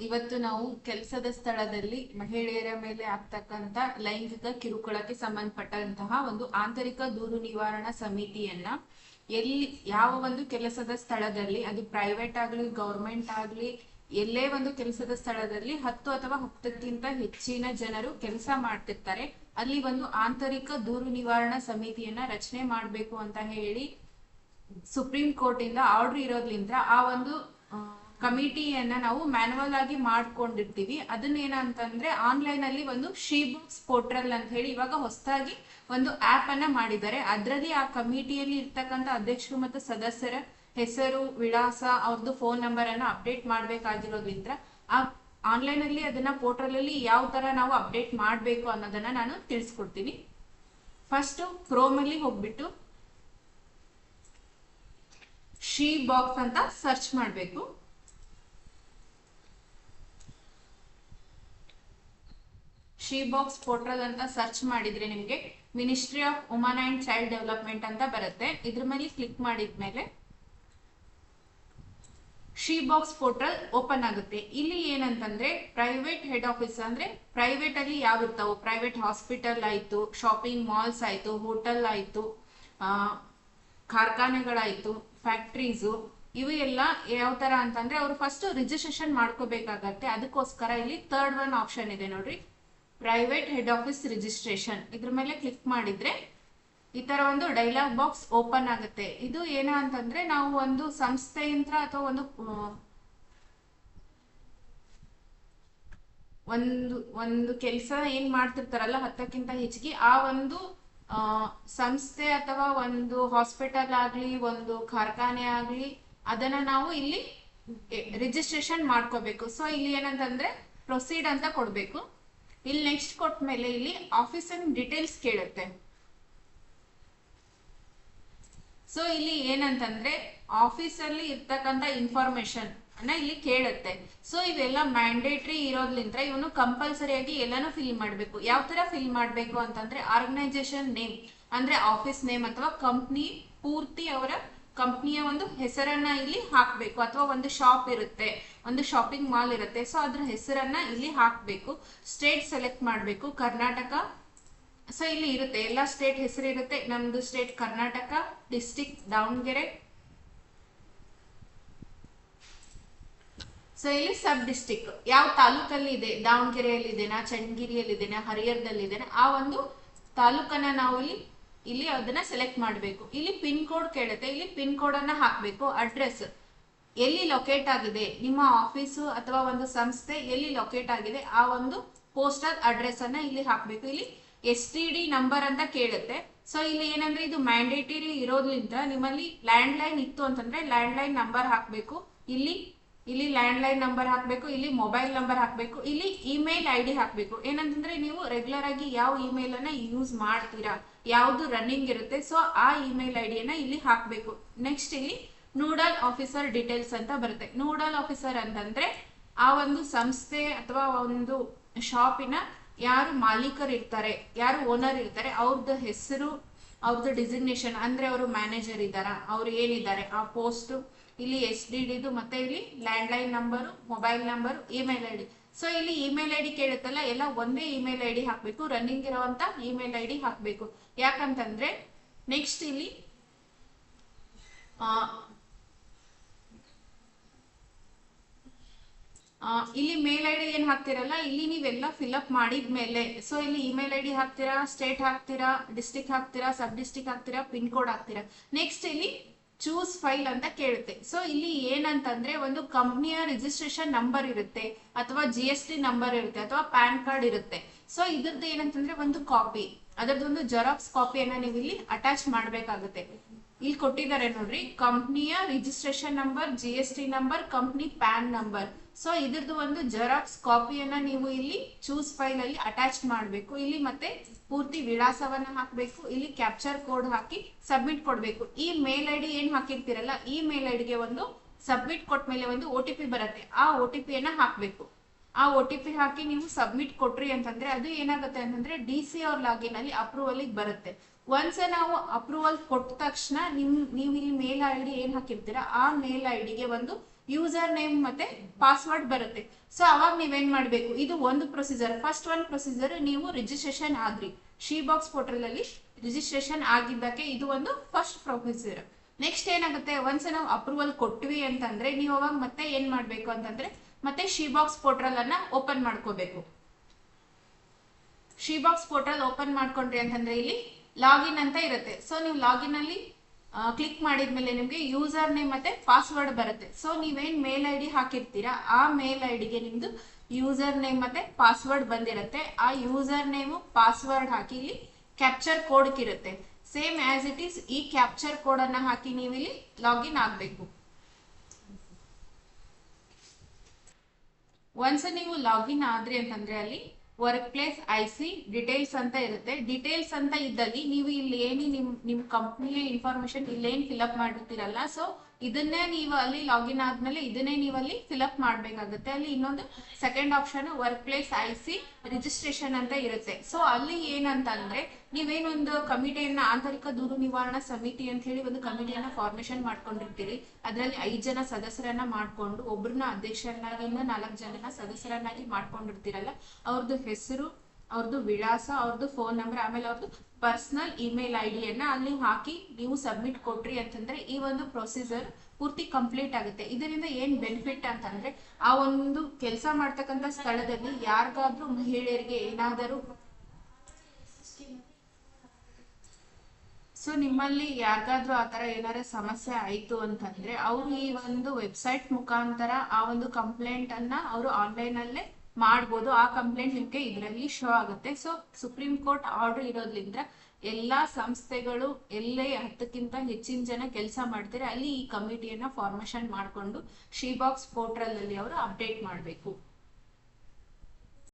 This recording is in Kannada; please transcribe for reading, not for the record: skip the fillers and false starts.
ಇವತ್ತು ನಾವು ಕೆಲಸದ ಸ್ಥಳದಲ್ಲಿ ಮಹಿಳೆಯರ ಮೇಲೆ ಆಗ್ತಕ್ಕಂತ ಲೈಂಗಿಕ ಕಿರುಕುಳಕ್ಕೆ ಸಂಬಂಧಪಟ್ಟಂತಹ ಒಂದು ಆಂತರಿಕ ದೂರು ನಿವಾರಣಾ ಸಮಿತಿಯನ್ನ ಎಲ್ಲಿ ಯಾವ ಒಂದು ಕೆಲಸದ ಸ್ಥಳದಲ್ಲಿ ಅದು ಪ್ರೈವೇಟ್ ಆಗ್ಲಿ ಗೌರ್ಮೆಂಟ್ ಆಗ್ಲಿ ಎಲ್ಲೇ ಒಂದು ಕೆಲಸದ ಸ್ಥಳದಲ್ಲಿ 10 ಅಥವಾ 10ಕ್ಕಿಂತ ಹೆಚ್ಚಿನ ಜನರು ಕೆಲಸ ಮಾಡ್ತಿರ್ತಾರೆ, ಅಲ್ಲಿ ಒಂದು ಆಂತರಿಕ ದೂರು ನಿವಾರಣಾ ಸಮಿತಿಯನ್ನ ರಚನೆ ಮಾಡ್ಬೇಕು ಅಂತ ಹೇಳಿ ಸುಪ್ರೀಂ ಕೋರ್ಟ್ ಇಂದ ಆರ್ಡರ್ ಇರೋದ್ರಿಂದ ಆ ಒಂದು ಕಮಿಟಿಯನ್ನ ನಾವು ಮ್ಯಾನುವಲ್ ಆಗಿ ಮಾಡ್ಕೊಂಡಿರ್ತೀವಿ. ಅದನ್ನ ಏನಂತಂದ್ರೆ ಆನ್ಲೈನ್ ಅಲ್ಲಿ ಒಂದು ಶಿ ಬಾಕ್ಸ್ ಪೋರ್ಟಲ್ ಅಂತ ಹೇಳಿ ಇವಾಗ ಹೊಸದಾಗಿ ಒಂದು ಆಪ್ ಅನ್ನ ಮಾಡಿದ್ದಾರೆ. ಅದರಲ್ಲಿ ಆ ಕಮಿಟಿಯಲ್ಲಿ ಇರ್ತಕ್ಕಂಥ ಅಧ್ಯಕ್ಷರು ಮತ್ತು ಸದಸ್ಯರ ಹೆಸರು, ವಿಳಾಸ, ಅವ್ರದ್ದು ಫೋನ್ ನಂಬರ್ ಅನ್ನ ಅಪ್ಡೇಟ್ ಮಾಡ್ಬೇಕಾಗಿರೋದ್ರಿಂದ ಆ ಆನ್ಲೈನ್ ಅಲ್ಲಿ ಅದನ್ನ ಪೋರ್ಟಲ್ ಅಲ್ಲಿ ಯಾವ ತರ ನಾವು ಅಪ್ಡೇಟ್ ಮಾಡ್ಬೇಕು ಅನ್ನೋದನ್ನ ನಾನು ತಿಳಿಸ್ಕೊಡ್ತೀನಿ. ಫಸ್ಟ್ ಕ್ರೋಮ್ ಅಲ್ಲಿ ಹೋಗ್ಬಿಟ್ಟು ಶಿ ಬಾಕ್ಸ್ ಅಂತ ಸರ್ಚ್ ಮಾಡ್ಬೇಕು. ಶಿ ಬಾಕ್ಸ್ ಪೋರ್ಟಲ್ ಅಂತ ಸರ್ಚ್ ಮಾಡಿದ್ರೆ ನಿಮ್ಗೆ ministry of woman and child development ಅಂತ ಬರುತ್ತೆ. ಇದ್ರ ಮೇಲೆ ಕ್ಲಿಕ್ ಮಾಡಿದ್ಮೇಲೆ ಶಿ ಬಾಕ್ಸ್ ಪೋರ್ಟಲ್ ಓಪನ್ ಆಗುತ್ತೆ. ಇಲ್ಲಿ ಏನಂತಂದ್ರೆ ಪ್ರೈವೇಟ್ ಹೆಡ್ ಆಫೀಸ್ ಅಂದ್ರೆ ಪ್ರೈವೇಟ್ ಅಲ್ಲಿ ಯಾವ ಇರ್ತಾವು, ಪ್ರೈವೇಟ್ ಹಾಸ್ಪಿಟಲ್ ಆಯ್ತು, ಶಾಪಿಂಗ್ ಮಾಲ್ಸ್ ಆಯ್ತು, ಹೋಟೆಲ್ ಆಯ್ತು, ಕಾರ್ಖಾನೆಗಳಾಯ್ತು, ಫ್ಯಾಕ್ಟ್ರೀಸು, ಇವು ಎಲ್ಲ ಯಾವ ತರ ಅಂತಂದ್ರೆ ಅವ್ರು ಫಸ್ಟ್ ರಿಜಿಸ್ಟ್ರೇಷನ್ ಮಾಡ್ಕೋಬೇಕಾಗತ್ತೆ. ಅದಕ್ಕೋಸ್ಕರ ಇಲ್ಲಿ ಥರ್ಡ್ ಒನ್ ಆಪ್ಷನ್ ಇದೆ ನೋಡ್ರಿ, ಪ್ರೈವೇಟ್ ಹೆಡ್ ಆಫೀಸ್ ರಿಜಿಸ್ಟ್ರೇಷನ್. ಇದ್ರ ಮೇಲೆ ಕ್ಲಿಕ್ ಮಾಡಿದ್ರೆ ಈ ತರ ಒಂದು ಡೈಲಾಗ್ ಬಾಕ್ಸ್ ಓಪನ್ ಆಗುತ್ತೆ. ಇದು ಏನ ಅಂತಂದ್ರೆ ನಾವು ಒಂದು ಸಂಸ್ಥೆಯಿಂದ ಅಥವಾ ಒಂದು ಕೆಲಸ ಏನ್ ಮಾಡ್ತಿರ್ತಾರಲ್ಲ 10ಕ್ಕಿಂತ ಹೆಚ್ಚಿಗೆ, ಆ ಒಂದು ಸಂಸ್ಥೆ ಅಥವಾ ಒಂದು ಹಾಸ್ಪಿಟಲ್ ಆಗ್ಲಿ, ಒಂದು ಕಾರ್ಖಾನೆ ಆಗ್ಲಿ, ಅದನ್ನ ನಾವು ಇಲ್ಲಿ ರಿಜಿಸ್ಟ್ರೇಷನ್ ಮಾಡ್ಕೋಬೇಕು. ಸೊ ಇಲ್ಲಿ ಏನಂತಂದ್ರೆ ಪ್ರೊಸೀಡ್ ಅಂತ ಕೊಡ್ಬೇಕು. ಇಲ್ಲಿ ನೆಕ್ಸ್ಟ್ ಕೊಟ್ಮೇಲೆ ಇಲ್ಲಿ ಆಫೀಸ್ ಡೀಟೇಲ್ಸ್ ಕೇಳುತ್ತೆ. ಸೊ ಇಲ್ಲಿ ಏನಂತಂದ್ರೆ ಆಫೀಸ್ ಅಲ್ಲಿ ಇರ್ತಕ್ಕಂಥ ಇನ್ಫಾರ್ಮೇಶನ್ ಅನ್ನ ಇಲ್ಲಿ ಕೇಳುತ್ತೆ. ಸೊ ಇವೆಲ್ಲ ಮ್ಯಾಂಡೇಟ್ರಿ ಇರೋದ್ರಿಂದ ಇವನು ಕಂಪಲ್ಸರಿಯಾಗಿ ಎಲ್ಲಾನು ಫಿಲ್ ಮಾಡ್ಬೇಕು. ಯಾವ ತರ ಫಿಲ್ ಮಾಡ್ಬೇಕು ಅಂತಂದ್ರೆ ಆರ್ಗನೈಸೇಷನ್ ನೇಮ್ ಅಂದ್ರೆ ಆಫೀಸ್ ನೇಮ್ ಅಥವಾ ಕಂಪ್ನಿ ಪೂರ್ತಿ ಅವರ ಕಂಪ್ನಿಯ ಒಂದು ಹೆಸರನ್ನ ಇಲ್ಲಿ ಹಾಕ್ಬೇಕು. ಅಥವಾ ಒಂದು ಶಾಪ್ ಇರುತ್ತೆ, ಒಂದು ಶಾಪಿಂಗ್ ಮಾಲ್ ಇರುತ್ತೆ, ಸೊ ಅದ್ರ ಹೆಸರನ್ನ ಇಲ್ಲಿ ಹಾಕ್ಬೇಕು. ಸ್ಟೇಟ್ ಸೆಲೆಕ್ಟ್ ಮಾಡ್ಬೇಕು, ಕರ್ನಾಟಕ. ಸೊ ಇಲ್ಲಿ ಇರುತ್ತೆ ಎಲ್ಲ ಸ್ಟೇಟ್ ಹೆಸರು ಇರುತ್ತೆ. ನಮ್ದು state Karnataka, district Davanagere. So ಇಲ್ಲಿ ಸಬ್ ಡಿಸ್ಟಿಕ್ ಯಾವ ತಾಲೂಕಲ್ಲಿ ಇದೆ, ದಾವಣಗೆರೆಯಲ್ಲಿ ಇದೆನಾ, ಚನ್ನಗಿರಿಯಲ್ಲಿ ಇದೆನಾ, ಹರಿಹರದಲ್ಲಿ ಇದೆನಾ, ಆ ಒಂದು ತಾಲೂಕನ್ನ ನಾವು ಇಲ್ಲಿ ಅದನ್ನ ಸೆಲೆಕ್ಟ್ ಮಾಡಬೇಕು. ಇಲ್ಲಿ ಪಿನ್ ಕೋಡ್ ಕೇಳುತ್ತೆ, ಇಲ್ಲಿ ಪಿನ್ ಕೋಡ್ ಅನ್ನ ಹಾಕ್ಬೇಕು. ಅಡ್ರೆಸ್ ಎಲ್ಲಿ ಲೊಕೇಟ್ ಆಗಿದೆ, ನಿಮ್ಮ ಆಫೀಸು ಅಥವಾ ಒಂದು ಸಂಸ್ಥೆ ಎಲ್ಲಿ ಲೊಕೇಟ್ ಆಗಿದೆ ಆ ಒಂದು ಪೋಸ್ಟಲ್ ಅಡ್ರೆಸ್ ಅನ್ನ ಇಲ್ಲಿ ಹಾಕ್ಬೇಕು. ಇಲ್ಲಿ STD ನಂಬರ್ ಅಂತ ಕೇಳುತ್ತೆ. ಸೊ ಇಲ್ಲಿ ಏನಂದ್ರೆ ಇದು ಮ್ಯಾಂಡೇಟರಿ ಇರೋದ್ರಿಂದ ನಿಮ್ಮಲ್ಲಿ ಲ್ಯಾಂಡ್ ಲೈನ್ ಇತ್ತು ಅಂತಂದ್ರೆ ಲ್ಯಾಂಡ್ ಲೈನ್ ನಂಬರ್ ಹಾಕ್ಬೇಕು. ಇಲ್ಲಿ ಲ್ಯಾಂಡ್ ಲೈನ್ ನಂಬರ್ ಹಾಕ್ಬೇಕು, ಇಲ್ಲಿ ಮೊಬೈಲ್ ನಂಬರ್ ಹಾಕ್ಬೇಕು, ಇಲ್ಲಿ ಇಮೇಲ್ ID ಹಾಕ್ಬೇಕು. ಏನಂತಂದ್ರೆ ನೀವು ರೆಗ್ಯುಲರ್ ಆಗಿ ಯಾವ ಇಮೇಲ್ ಅನ್ನ ಯೂಸ್ ಮಾಡ್ತೀರಾ, ಯಾವ್ದು ರನ್ನಿಂಗ್ ಇರುತ್ತೆ, ಸೊ ಆ ಇಮೇಲ್ ID ನ ಇಲ್ಲಿ ಹಾಕ್ಬೇಕು. ನೆಕ್ಸ್ಟ್ ಇಲ್ಲಿ ನೋಡಲ್ ಆಫೀಸರ್ ಡೀಟೇಲ್ಸ್ ಅಂತ ಬರುತ್ತೆ. ನೋಡಲ್ ಆಫೀಸರ್ ಅಂತಂದ್ರೆ ಆ ಒಂದು ಸಂಸ್ಥೆ ಅಥವಾ ಒಂದು ಶಾಪಿನ ಯಾರು ಮಾಲೀಕರು ಇರ್ತಾರೆ, ಯಾರು ಓನರ್ ಇರ್ತಾರೆ, ಅವ್ರದ್ದು ಹೆಸರು, ಅವ್ರದ್ದು ಡಿಸಿಗ್ನೇಷನ್ ಅಂದ್ರೆ ಅವರು ಮ್ಯಾನೇಜರ್ ಇದ್ದಾರಾ, ಅವ್ರು ಏನಿದ್ದಾರೆ ಆ ಪೋಸ್ಟ್, ಇಲ್ಲಿ STD ಮತ್ತೆ ಇಲ್ಲಿ land line number, mobile number, email ID. So ಇಲ್ಲಿ ಇಮೇಲ್ ID ಕೇಳುತ್ತಲ್ಲ, ಎಲ್ಲ ಒಂದೇ ಇಮೇಲ್ ID ಹಾಕ್ಬೇಕು. ರನ್ನಿಂಗ್ ಇರುವಂತ ಇಮೇಲ್ ID ಹಾಕ್ಬೇಕು. ಯಾಕಂತಂದ್ರೆ ನೆಕ್ಸ್ಟ್ ಇಲ್ಲಿ ಇಲ್ಲಿ ಮೇಲ್ ID ಏನ್ ಹಾಕ್ತಿರಲ್ಲ, ಇಲ್ಲಿ ನೀವೆಲ್ಲ ಫಿಲ್ಅಪ್ ಮಾಡಿದ್ಮೇಲೆ ಸೊ ಇಲ್ಲಿ ಇಮೇಲ್ ID ಹಾಕ್ತೀರಾ, ಸ್ಟೇಟ್ ಹಾಕ್ತೀರಾ, ಡಿಸ್ಟಿಕ್ ಹಾಕ್ತೀರಾ, ಸಬ್ ಡಿಸ್ಟಿಕ್ ಹಾಕ್ತೀರಾ, ಪಿನ್ ಕೋಡ್ ಹಾಕ್ತೀರಾ. ನೆಕ್ಸ್ಟ್ ಇಲ್ಲಿ ಚೂಸ್ ಫೈಲ್ ಅಂತ ಕೇಳುತ್ತೆ. ಸೊ ಇಲ್ಲಿ ಏನಂತಂದ್ರೆ ಒಂದು ಕಂಪ್ನಿಯ ರಿಜಿಸ್ಟ್ರೇಷನ್ ನಂಬರ್ ಇರುತ್ತೆ, ಅಥವಾ GST ನಂಬರ್ ಇರುತ್ತೆ, ಅಥವಾ ಪ್ಯಾನ್ ಕಾರ್ಡ್ ಇರುತ್ತೆ. ಸೊ ಇದ್ರದ್ದು ಏನಂತಂದ್ರೆ ಒಂದು ಕಾಪಿ, ಅದರದೊಂದು ಜೆರಾಕ್ಸ್ ಕಾಪಿಯನ್ನ ನೀವು ಇಲ್ಲಿ ಅಟ್ಯಾಚ್ ಮಾಡ್ಬೇಕಾಗುತ್ತೆ. ಇಲ್ಲಿ ಕೊಟ್ಟಿದ್ದಾರೆ ನೋಡ್ರಿ, ಕಂಪ್ನಿಯ registration number, GST number, company PAN number. So ಇದ್ರದ್ದು ಒಂದು ಜೆರಾಕ್ಸ್ ಕಾಪಿಯನ್ನ ನೀವು ಇಲ್ಲಿ ಚೂಸ್ ಫೈಲ್ ಅಲ್ಲಿ ಅಟ್ಯಾಚ್ ಮಾಡಬೇಕು. ಇಲ್ಲಿ ಮತ್ತೆ ಪೂರ್ತಿ ವಿಳಾಸವನ್ನ ಹಾಕ್ಬೇಕು. ಇಲ್ಲಿ ಕ್ಯಾಪ್ಚರ್ ಕೋಡ್ ಹಾಕಿ ಸಬ್ಮಿಟ್ ಕೊಡ್ಬೇಕು. ಈ ಮೇಲ್ ID ಏನ್ ಹಾಕಿರ್ತೀರಲ್ಲ, ಈ ಮೇಲ್ ಐಡಿಗೆ ಒಂದು ಸಬ್ಮಿಟ್ ಕೊಟ್ಮೇಲೆ ಒಂದು OTP ಬರುತ್ತೆ, ಆ OTP ಯನ್ನ ಹಾಕ್ಬೇಕು. ಆ OTP ಹಾಕಿ ನೀವು ಸಬ್ಮಿಟ್ ಕೊಟ್ರಿ ಅಂತಂದ್ರೆ ಅದು ಏನಾಗುತ್ತೆ ಅಂತಂದ್ರೆ DC ಅವ್ರ ಲಾಗಿನ್ ಅಲ್ಲಿ ಅಪ್ರೂವಲ್ ಬರುತ್ತೆ. ಒನ್ಸ್ ನಾವು ಅಪ್ರೂವಲ್ ಕೊಟ್ಟ ತಕ್ಷಣ ನೀವು ಇಲ್ಲಿ ಮೇಲ್ ID ಏನ್ ಹಾಕಿರ್ತೀರಾ ಆ ಮೇಲ್ ಐಡಿಗೆ ಒಂದು ಯೂಸರ್ ನೇಮ್ ಮತ್ತೆ ಪಾಸ್ವರ್ಡ್ ಬರುತ್ತೆ. ಸೊ ಅವಾಗ ನೀವೇನ್ ಮಾಡ್ಬೇಕು, ಇದು ಒಂದು ಪ್ರೊಸೀಜರ್. ಫಸ್ಟ್ ಒಂದು ಪ್ರೊಸೀಜರ್, ನೀವು ರಿಜಿಸ್ಟ್ರೇಷನ್ ಆದ್ರಿ ಶೀಬಾಕ್ಸ್ ಪೋರ್ಟಲ್ ಅಲ್ಲಿ ರಿಜಿಸ್ಟ್ರೇಷನ್ ಆಗಿದ್ದಕ್ಕೆ ಇದು ಒಂದು ಫಸ್ಟ್ ಪ್ರೊಸೀಜರ್. ನೆಕ್ಸ್ಟ್ ಏನಾಗುತ್ತೆ, ಒಂದ್ಸಲ ನಾವು ಅಪ್ರೂವಲ್ ಕೊಟ್ವಿ ಅಂತಂದ್ರೆ ನೀವು ಅವಾಗ ಮತ್ತೆ ಏನ್ ಮಾಡ್ಬೇಕು ಅಂತಂದ್ರೆ ಮತ್ತೆ ಶೀಬಾಕ್ಸ್ ಪೋರ್ಟಲ್ ಅನ್ನ ಓಪನ್ ಮಾಡ್ಕೋಬೇಕು. ಶೀಬಾಕ್ಸ್ ಪೋರ್ಟಲ್ ಓಪನ್ ಮಾಡ್ಕೊಂಡ್ರಿ ಅಂತಂದ್ರೆ ಇಲ್ಲಿ ಲಾಗಿನ್ ಅಂತ ಇರುತ್ತೆ. ಸೊ ನೀವು ಲಾಗಿನ್ ಅಲ್ಲಿ ಕ್ಲಿಕ್ ಮಾಡಿದ್ಮೇಲೆ ನಿಮ್ಗೆ ಯೂಸರ್ ನೇಮ್ ಮತ್ತೆ ಪಾಸ್ವರ್ಡ್ ಬರುತ್ತೆ. ಸೊ ನೀವೇನ್ ಮೇಲ್ ಐ ಡಿ ಹಾಕಿರ್ತೀರಾ ಆ ಮೇಲ್ ಐ ಡಿಗೆ ನಿಮ್ದು ಯೂಸರ್ ನೇಮ್ ಮತ್ತೆ ಪಾಸ್ವರ್ಡ್ ಬಂದಿರುತ್ತೆ. ಆ ಯೂಸರ್ ನೇಮು ಪಾಸ್ವರ್ಡ್ ಹಾಕಿ ಇಲ್ಲಿ ಕ್ಯಾಪ್ಚರ್ ಕೋಡ್ ಇರುತ್ತೆ. ಸೇಮ್ ಆಸ್ ಇಟ್ ಈಸ್ ಈ ಕ್ಯಾಪ್ಚರ್ ಕೋಡ್ ಅನ್ನ ಹಾಕಿ ನೀವು ಇಲ್ಲಿ ಲಾಗಿನ್ ಆಗ್ಬೇಕು. ಒನ್ಸ್ ನೀವು ಲಾಗಿನ್ ಆದ್ರಿ ಅಂತಂದ್ರೆ ಅಲ್ಲಿ ವರ್ಕ್ ಪ್ಲೇಸ್ IC ಡಿಟೇಲ್ಸ್ ಅಂತ ಇರುತ್ತೆ. ಡಿಟೇಲ್ಸ್ ಅಂತ ಇದ್ದಲ್ಲಿ ನೀವು ಇಲ್ಲಿ ಏನು ನಿಮ್ ಕಂಪ್ನಿಯ ಇನ್ಫಾರ್ಮೇಶನ್ ಇಲ್ಲೇನ್ ಫಿಲ್ಅಪ್ ಮಾಡಿರ್ತೀರಲ್ಲ, ಸೊ ಇದನ್ನೇ ನೀವು ಅಲ್ಲಿ ಲಾಗಿನ್ ಆದ್ಮೇಲೆ ಇದನ್ನೇ ನೀವು ಅಲ್ಲಿ ಫಿಲ್ಅಪ್ ಮಾಡ್ಬೇಕಾಗುತ್ತೆ. ಅಲ್ಲಿ ಇನ್ನೊಂದು second option work place IC registration ಅಂತ ಇರುತ್ತೆ. ಸೊ ಅಲ್ಲಿ ಏನಂತಂದ್ರೆ ನೀವೇನೊಂದು ಕಮಿಟಿಯನ್ನ ಆಂತರಿಕ ದೂರು ನಿವಾರಣಾ ಸಮಿತಿ ಅಂತ ಹೇಳಿ ಒಂದು ಕಮಿಟಿಯನ್ನ ಫಾರ್ಮೇಶನ್ ಮಾಡ್ಕೊಂಡಿರ್ತೀರಿ. ಅದರಲ್ಲಿ 5 ಜನ ಸದಸ್ಯರನ್ನ ಮಾಡ್ಕೊಂಡು ಒಬ್ರನ್ನ ಅಧ್ಯಕ್ಷರನ್ನಾಗಿ ಇನ್ನು 4 ಜನನ ಸದಸ್ಯರನ್ನಾಗಿ ಮಾಡ್ಕೊಂಡಿರ್ತೀರಲ್ಲ, ಅವ್ರದ್ದು ಹೆಸರು, ಅವ್ರದ್ದು ವಿಳಾಸ, ಅವ್ರದ್ದು ಫೋನ್ ನಂಬರ್, ಆಮೇಲೆ ಅವ್ರದ್ದು ಪರ್ಸನಲ್ ಇಮೇಲ್ ID ಯನ್ನ ಅಲ್ಲಿ ಹಾಕಿ ನೀವು ಸಬ್ಮಿಟ್ ಕೊಟ್ರಿ ಅಂತಂದ್ರೆ ಈ ಒಂದು ಪ್ರೊಸೀಜರ್ ಪೂರ್ತಿ ಕಂಪ್ಲೀಟ್ ಆಗುತ್ತೆ. ಇದರಿಂದ ಏನ್ ಬೆನಿಫಿಟ್ ಅಂತಂದ್ರೆ ಆ ಒಂದು ಕೆಲಸ ಮಾಡ್ತಕ್ಕಂಥ ಸ್ಥಳದಲ್ಲಿ ಯಾರಿಗಾದ್ರೂ ಮಹಿಳೆಯರಿಗೆ ಏನಾದರೂ ಸೊ ನಿಮ್ಮಲ್ಲಿ ಯಾರಿಗಾದ್ರೂ ಆತರ ಏನಾರ ಸಮಸ್ಯೆ ಆಯ್ತು ಅಂತಂದ್ರೆ ಅವ್ರು ಈ ಒಂದು ವೆಬ್ಸೈಟ್ ಮುಖಾಂತರ ಆ ಒಂದು ಕಂಪ್ಲೇಂಟ್ ಅನ್ನ ಅವರು ಆನ್ಲೈನ್ ಅಲ್ಲೇ ಮಾಡ್ಬೋದು. ಆ ಕಂಪ್ಲೇಂಟ್ ನಿಮ್ಗೆ ಇದರಲ್ಲಿ ಶೋ ಆಗುತ್ತೆ. ಸೊ ಸುಪ್ರೀಂ ಕೋರ್ಟ್ ಆರ್ಡರ್ ಇರೋದ್ರಿಂದ ಎಲ್ಲಾ ಸಂಸ್ಥೆಗಳು ಎಲ್ಲೇ 10ಕ್ಕಿಂತ ಹೆಚ್ಚಿನ ಜನ ಕೆಲಸ ಮಾಡ್ತಾರೆ ಅಲ್ಲಿ ಈ ಕಮಿಟಿಯನ್ನ ಫಾರ್ಮೇಶನ್ ಮಾಡ್ಕೊಂಡು ಶೀಬಾಕ್ಸ್ ಪೋರ್ಟಲ್ ಅಲ್ಲಿ ಅವರು ಅಪ್ಡೇಟ್ ಮಾಡಬೇಕು.